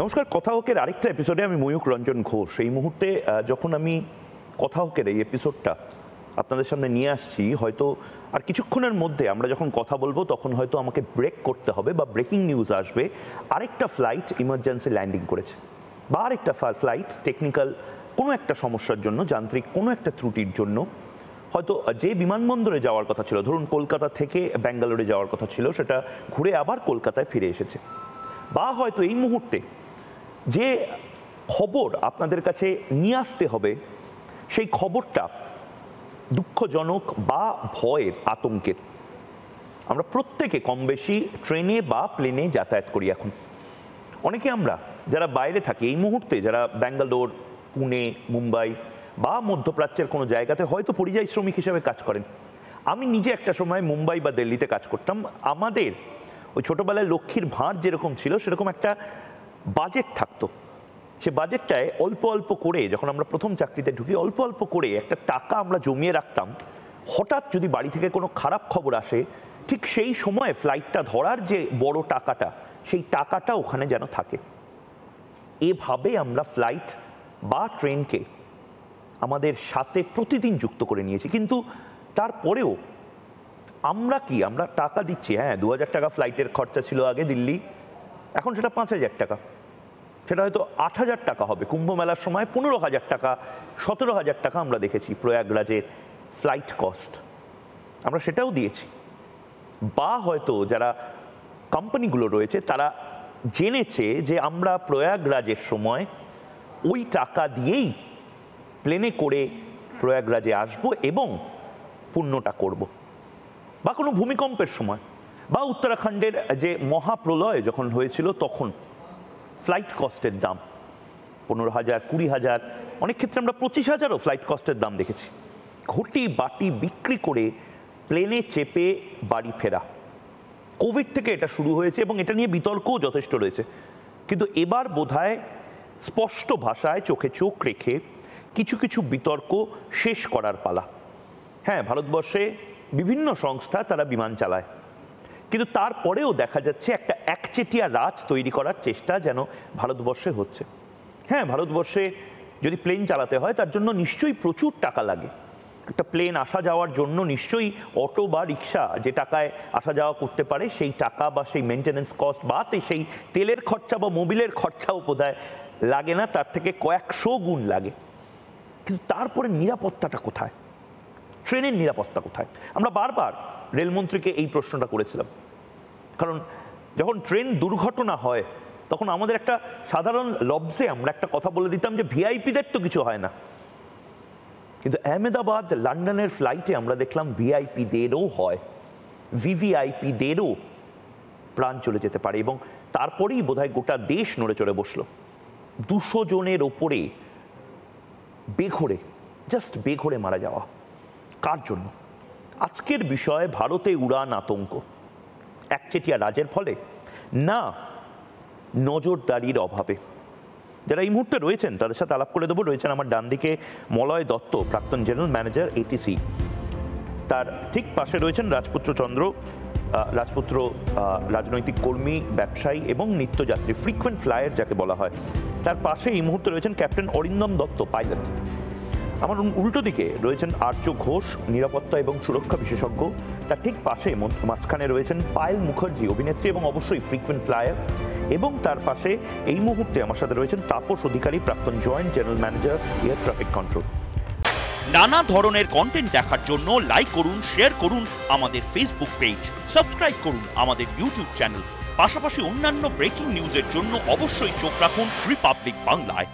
নমস্কার, কথা হোকের আরেকটা এপিসোডে আমি ময়ূক রঞ্জন ঘোষ। এই মুহূর্তে যখন আমি কথা হোকের এই এপিসোডটা আপনাদের সামনে নিয়ে আসছি, হয়তো আর কিছুক্ষণের মধ্যে আমরা যখন কথা বলবো তখন হয়তো আমাকে ব্রেক করতে হবে বা ব্রেকিং নিউজ আসবে। আরেকটা ফ্লাইট ইমার্জেন্সি ল্যান্ডিং করেছে বা আরেকটা ফ্লাইট টেকনিক্যাল কোনো একটা সমস্যার জন্য, যান্ত্রিক কোনো একটা ত্রুটির জন্য হয়তো যে বিমানবন্দরে যাওয়ার কথা ছিল, ধরুন কলকাতা থেকে ব্যাঙ্গালোরে যাওয়ার কথা ছিল, সেটা ঘুরে আবার কলকাতায় ফিরে এসেছে। বা হয়তো এই মুহূর্তে যে খবর আপনাদের কাছে নিয়ে আসতে হবে সেই খবরটা দুঃখজনক বা ভয়ের, আতঙ্কের। আমরা প্রত্যেকে কম বেশি ট্রেনে বা প্লেনে যাতায়াত করি এখন। অনেকে আমরা যারা বাইরে থাকি এই মুহূর্তে, যারা ব্যাঙ্গালোর, পুনে, মুম্বাই বা মধ্যপ্রাচ্যের কোনো জায়গাতে হয়তো পরিযায়ী শ্রমিক হিসেবে কাজ করেন। আমি নিজে একটা সময় মুম্বাই বা দিল্লিতে কাজ করতাম। আমাদের ওই ছোটোবেলায় লক্ষ্মীর ভাঁড় যেরকম ছিল সেরকম একটা বাজেট থাকতো। সে বাজেটটায় অল্প অল্প করে, যখন আমরা প্রথম চাকরিতে ঢুকি, অল্প অল্প করে একটা টাকা আমরা জমিয়ে রাখতাম। হঠাৎ যদি বাড়ি থেকে কোনো খারাপ খবর আসে, ঠিক সেই সময় ফ্লাইটটা ধরার যে বড় টাকাটা, সেই টাকাটা ওখানে যেন থাকে। এভাবে আমরা ফ্লাইট বা ট্রেনকে আমাদের সাথে প্রতিদিন যুক্ত করে নিয়েছি। কিন্তু তারপরেও আমরা টাকা দিচ্ছি। হ্যাঁ, 2000 টাকা ফ্লাইটের খরচা ছিল আগে দিল্লি, এখন সেটা 5000 টাকা, সেটা হয়তো 8000 টাকা হবে। কুম্ভ মেলার সময় 15,000 টাকা, 17,000 টাকা আমরা দেখেছি প্রয়াগরাজের ফ্লাইট কস্ট, আমরা সেটাও দিয়েছি। বা হয়তো যারা কোম্পানিগুলো রয়েছে তারা জেনেছে যে আমরা প্রয়াগরাজের সময় ওই টাকা দিয়েই প্লেনে করে প্রয়াগরাজে আসব এবং পুণ্যটা করব। বা কোনো ভূমিকম্পের সময় বা উত্তরাখণ্ডের যে মহাপ্রলয় যখন হয়েছিল, তখন ফ্লাইট কস্টের দাম 15,000, 20,000, অনেক ক্ষেত্রে আমরা 25,000ও ফ্লাইট কস্টের দাম দেখেছি। ঘটি বাটি বিক্রি করে প্লেনে চেপে বাড়ি ফেরা। কোভিড থেকে এটা শুরু হয়েছে এবং এটা নিয়ে বিতর্কও যথেষ্ট রয়েছে। কিন্তু এবার বোধহয় স্পষ্ট ভাষায় চোখে চোখ রেখে কিছু কিছু বিতর্ক শেষ করার পালা। হ্যাঁ, ভারতবর্ষে বিভিন্ন সংস্থা তারা বিমান চালায়, কিন্তু তারপরেও দেখা যাচ্ছে একটা একচেটিয়া রাজ তৈরি করার চেষ্টা যেন ভারতবর্ষে হচ্ছে। হ্যাঁ, ভারতবর্ষে যদি প্লেন চালাতে হয় তার জন্য নিশ্চয়ই প্রচুর টাকা লাগে। একটা প্লেন আসা যাওয়ার জন্য নিশ্চয়ই অটো বা রিক্সা যে টাকায় আসা যাওয়া করতে পারে সেই টাকা বা সেই মেনটেন্যান্স কস্ট বা সেই তেলের খরচা বা মোবিলের খরচাও বোধহয় লাগে না, তার থেকে কয়েকশো গুণ লাগে। কিন্তু তারপরে নিরাপত্তাটা কোথায়? ট্রেনের নিরাপত্তা কোথায়? আমরা বারবার রেলমন্ত্রীকে এই প্রশ্নটা করেছিলাম, কারণ যখন ট্রেন দুর্ঘটনা হয় তখন আমাদের একটা সাধারণ লব্জে আমরা একটা কথা বলে দিতাম যে ভিআইপিদের তো কিছু হয় না। কিন্তু আহমেদাবাদ, লন্ডনের ফ্লাইটে আমরা দেখলাম ভিআইপিদেরও হয়, ভিভিআইপিদেরও প্রাণ চলে যেতে পারে। এবং তারপরেই বোধহয় গোটা দেশ নড়ে চড়ে বসলো। 200 জনের ওপরে জাস্ট বেঘরে মারা যাওয়া কার জন্য? আজকের বিষয় ভারতে উড়ান আতঙ্ক একচেটিয়া রাজের ফলে না নজরদারির অভাবে। যারা এই মুহূর্তে রয়েছেন তাদের সাথে আলাপ করে দেবো। রয়েছেন আমার ডান দিকে মলয় দত্ত, প্রাক্তন জেনারেল ম্যানেজার এটিসি। তার ঠিক পাশে রয়েছেন রাজপুত্র চন্দ্র। রাজপুত্র রাজনৈতিক কর্মী, ব্যবসায়ী এবং নিত্যযাত্রী, ফ্রিকুয়েন্ট ফ্লায়ার যাকে বলা হয়। তার পাশে এই মুহূর্তে রয়েছেন ক্যাপ্টেন অরিন্দম দত্ত, পাইলট। আমার উল্টো দিকে রয়েছেন আর্য ঘোষ, নিরাপত্তা এবং সুরক্ষা বিশেষজ্ঞ। তার ঠিক পাশে মাঝখানে রয়েছেন পায়েল মুখার্জি, অভিনেত্রী এবং অবশ্যই ফ্রিকুয়েন্ট ফ্লায়ার। এবং তার পাশে এই মুহূর্তে আমার সাথে রয়েছেন তাপস অধিকারী, প্রাক্তন joint general manager, air traffic control. নানা ধরনের কন্টেন্ট দেখার জন্য লাইক করুন, শেয়ার করুন আমাদের ফেসবুক পেজ, সাবস্ক্রাইব করুন আমাদের ইউটিউব চ্যানেল। পাশাপাশি অন্যান্য ব্রেকিং নিউজের জন্য অবশ্যই চোখ রাখুন রিপাবলিক বাংলায়।